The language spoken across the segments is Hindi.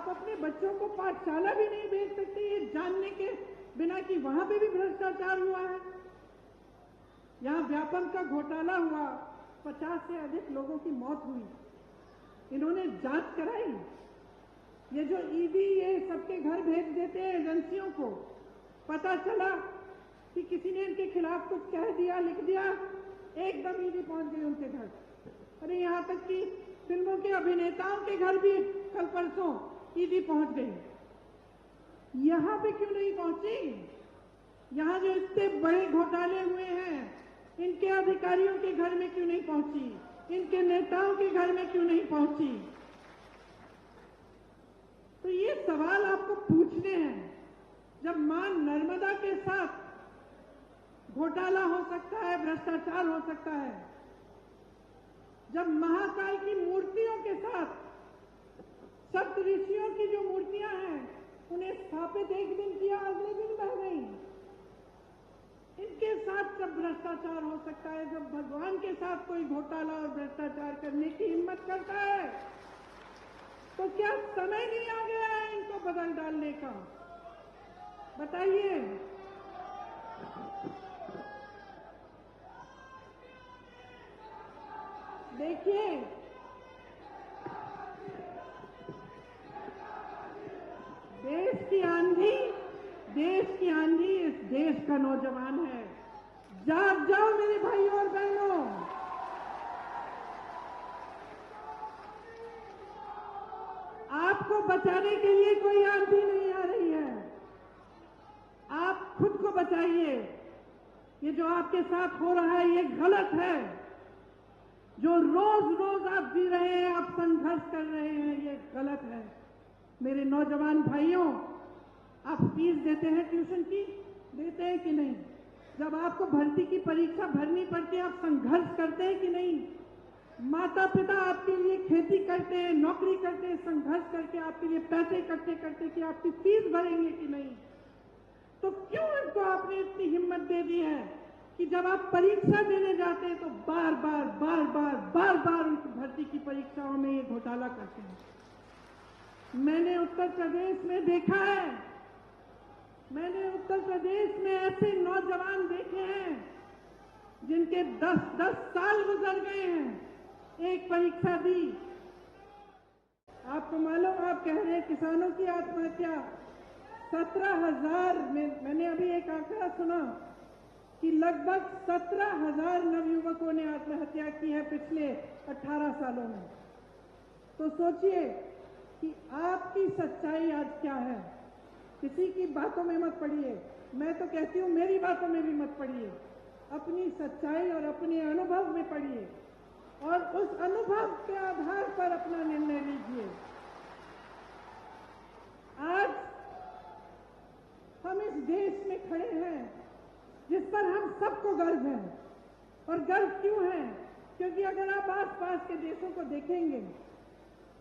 आप अपने बच्चों को पाठशाला भी नहीं भेज सकते ये जानने के बिना कि वहां पे भी भ्रष्टाचार हुआ है। यहाँ व्यापम का घोटाला हुआ, 50 से अधिक लोगों की मौत हुई, इन्होंने जांच कराई। ये जो ईडी ये सबके घर भेज देते हैं एजेंसियों को, पता चला कि किसी ने इनके खिलाफ कुछ कह दिया, लिख दिया, एकदम ईडी पहुंच गई उनके घर। अरे यहाँ तक कि फिल्मों के अभिनेताओं के घर भी कल परसों ईडी पहुंच गई। यहाँ पे क्यों नहीं पहुंची? यहाँ जो इतने बड़े घोटाले हुए हैं, इनके अधिकारियों के घर में क्यों नहीं पहुंची? इनके नेताओं के घर में क्यों नहीं पहुंची? तो ये सवाल आपको पूछने हैं। जब मां नर्मदा के साथ घोटाला हो सकता है, भ्रष्टाचार हो सकता है, जब महाकाल की मूर्तियों के साथ सप्त ऋषियों की जो मूर्तियां हैं उन्हें स्थापित एक दिन किया, अगले दिन बह गई, इनके साथ जब भ्रष्टाचार हो सकता है, जब भगवान के साथ कोई घोटाला और भ्रष्टाचार करने की हिम्मत करता है, तो क्या समय नहीं आ गया है इनको बदल डालने का? बताइए। देखिए, देश की आंधी इस देश का नौजवान है। जाग जाओ मेरे भाइयों और बहनों। आपको बचाने के लिए कोई आंधी नहीं आ रही है, आप खुद को बचाइए। ये जो आपके साथ हो रहा है ये गलत है। जो रोज रोज आप जी रहे हैं, आप संघर्ष कर रहे हैं, ये गलत है। मेरे नौजवान भाइयों, आप फीस देते हैं ट्यूशन की? देते हैं कि नहीं? जब आपको भर्ती की परीक्षा भरनी पड़ती है, आप संघर्ष करते हैं कि नहीं? माता पिता आपके लिए खेती करते हैं, नौकरी करते हैं, संघर्ष करके आपके लिए पैसे इकट्ठे करते कि आपकी फीस भरेंगे कि नहीं? तो क्यों इनको आपने इतनी हिम्मत दे दी है कि जब आप परीक्षा देने जाते हैं तो बार बार उस भर्ती की परीक्षाओं में ये घोटाला करते हैं? मैंने उत्तर प्रदेश में देखा है, मैंने उत्तर प्रदेश में ऐसे नौजवान देखे हैं जिनके 10-10 साल गुजर गए हैं, एक परीक्षा दी। आपको मालूम, आप कह रहे हैं किसानों की आत्महत्या 17,000 में, मैंने अभी एक आंकड़ा सुना कि लगभग 17,000 नवयुवकों ने आत्महत्या की है पिछले 18 सालों में। तो सोचिए कि आपकी सच्चाई आज क्या है। किसी की बातों में मत पड़िए, मैं तो कहती हूं मेरी बातों में भी मत पड़िए, अपनी सच्चाई और अपने अनुभव में पड़िए और उस अनुभव के आधार पर अपना निर्णय लीजिए। आज हम इस देश में खड़े हैं जिस पर हम सबको गर्व है। और गर्व क्यों है? क्योंकि अगर आप आसपास के देशों को देखेंगे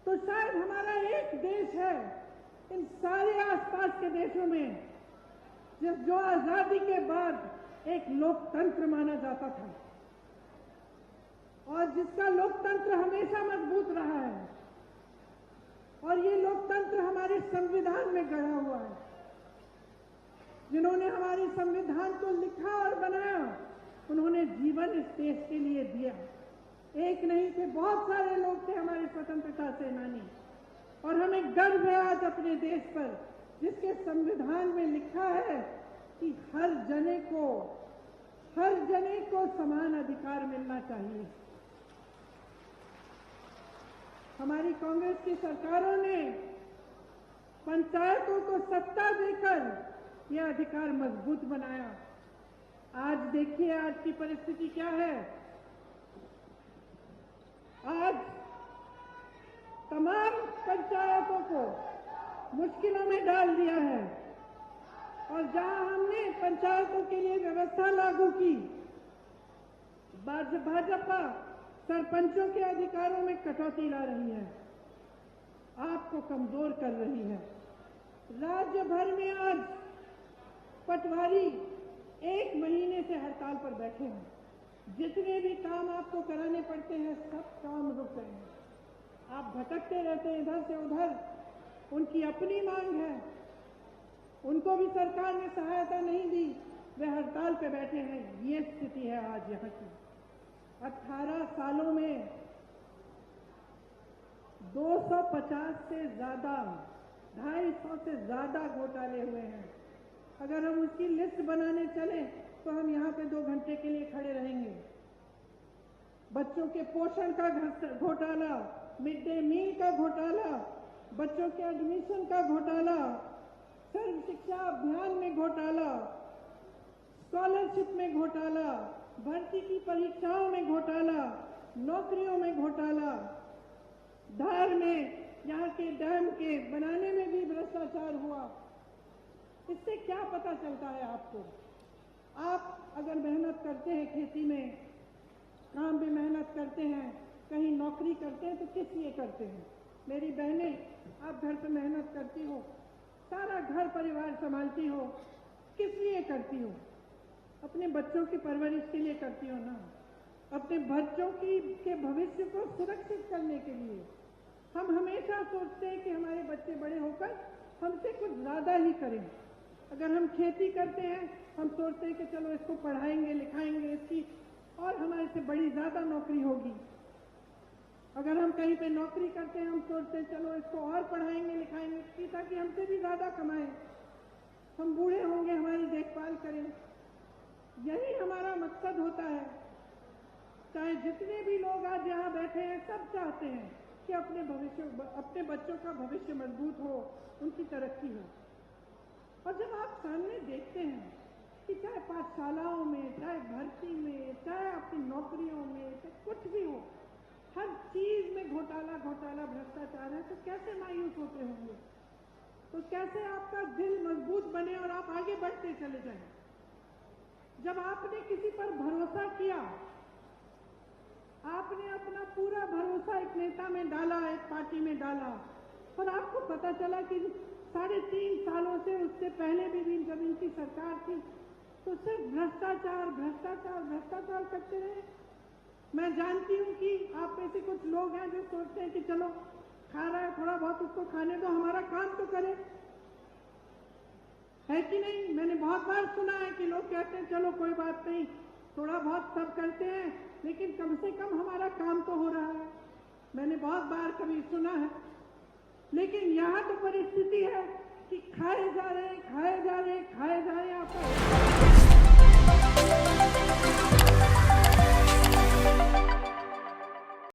तो शायद हमारा एक देश है इन सारे आसपास के देशों में जो आजादी के बाद एक लोकतंत्र माना जाता था और जिसका लोकतंत्र हमेशा मजबूत रहा है। और ये लोकतंत्र हमारे संविधान में गढ़ा हुआ है। जिन्होंने हमारे संविधान को लिखा और बनाया, उन्होंने जीवन इस देश के लिए दिया। एक नहीं थे, बहुत सारे लोग थे हमारे स्वतंत्रता सेनानी। और हमें गर्व है आज अपने देश पर, जिसके संविधान में लिखा है कि हर जने को समान अधिकार मिलना चाहिए। हमारी कांग्रेस की सरकारों ने पंचायतों को सत्ता देकर यह अधिकार मजबूत बनाया। आज देखिए आज की परिस्थिति क्या है। आज तमाम पंचायतों को मुश्किलों में डाल दिया है और जहां हमने पंचायतों के लिए व्यवस्था लागू की, भाजपा सरपंचों के अधिकारों में कटौती ला रही है, आपको कमजोर कर रही है। राज्य भर में आज पटवारी 1 महीने से हड़ताल पर बैठे हैं। जितने भी काम आपको कराने पड़ते हैं सब काम रुक गए हैं। आप भटकते रहते हैं इधर से उधर, उनकी अपनी मांग है, उनको भी सरकार ने सहायता नहीं दी, वे हड़ताल पे बैठे हैं। ये स्थिति है आज यहाँ की। 18 सालों में 250 से ज्यादा, 250 से ज्यादा घोटाले हुए हैं। अगर हम उसकी लिस्ट बनाने चले तो हम यहाँ पे 2 घंटे के लिए खड़े रहेंगे। बच्चों के पोषण का घोटाला, मिड डे मील का घोटाला, बच्चों के एडमिशन का घोटाला, सर्व शिक्षा अभियान में घोटाला, स्कॉलरशिप में घोटाला, भर्ती की परीक्षाओं में घोटाला, नौकरियों में घोटाला, धार में यहाँ के डैम के बनाने में भी भ्रष्टाचार हुआ। इससे क्या पता चलता है आपको? आप अगर मेहनत करते हैं, खेती में काम भी मेहनत करते हैं, कहीं नौकरी करते हैं तो किस लिए करते हैं? मेरी बहनें, आप घर पे मेहनत करती हो, सारा घर परिवार संभालती हो, किस लिए करती हो? अपने बच्चों की परवरिश के लिए करती हो ना, अपने बच्चों के भविष्य को सुरक्षित करने के लिए। हम हमेशा सोचते हैं कि हमारे बच्चे बड़े होकर हमसे कुछ ज्यादा ही करें। अगर हम खेती करते हैं, हम सोचते हैं कि चलो इसको पढ़ाएंगे लिखाएंगे, इसकी और हमारे से बड़ी ज्यादा नौकरी होगी। अगर हम कहीं पे नौकरी करते हैं, हम सोचते हैं चलो इसको और पढ़ाएंगे लिखाएंगे ताकि हमसे भी ज्यादा कमाएं, हम बूढ़े होंगे, हमारी देखभाल करें। यही हमारा मकसद होता है। चाहे जितने भी लोग आज यहाँ बैठे हैं, सब चाहते हैं कि अपने बच्चों का भविष्य मजबूत हो, उनकी तरक्की हो। और जब आप सामने देखते हैं कि चाहे पाठशालाओं में, चाहे भर्ती में, चाहे आपकी नौकरियों में, चाहे कुछ भी हो, हर चीज में घोटाला भ्रष्टाचार है, तो कैसे मायूस होते होंगे? तो कैसे आपका दिल मजबूत बने और आप आगे बढ़ते चले जाएं? जब आपने किसी पर भरोसा किया, आपने अपना पूरा भरोसा एक नेता में डाला, एक पार्टी में डाला, और आपको पता चला कि 3.5 सालों से, उससे पहले भी जब इनकी सरकार थी, तो सिर्फ भ्रष्टाचार करते रहे। मैं जानती हूं कि आप में से कुछ लोग हैं जो सोचते हैं कि चलो खा रहा है, थोड़ा बहुत उसको खाने दो, हमारा काम तो करे, है कि नहीं? मैंने बहुत बार सुना है कि लोग कहते हैं चलो कोई बात नहीं, थोड़ा बहुत सब करते हैं, लेकिन कम से कम हमारा काम तो हो रहा है। मैंने बहुत बार कभी सुना है, लेकिन यहाँ तो परिस्थिति है कि खाए जा रहे हैं।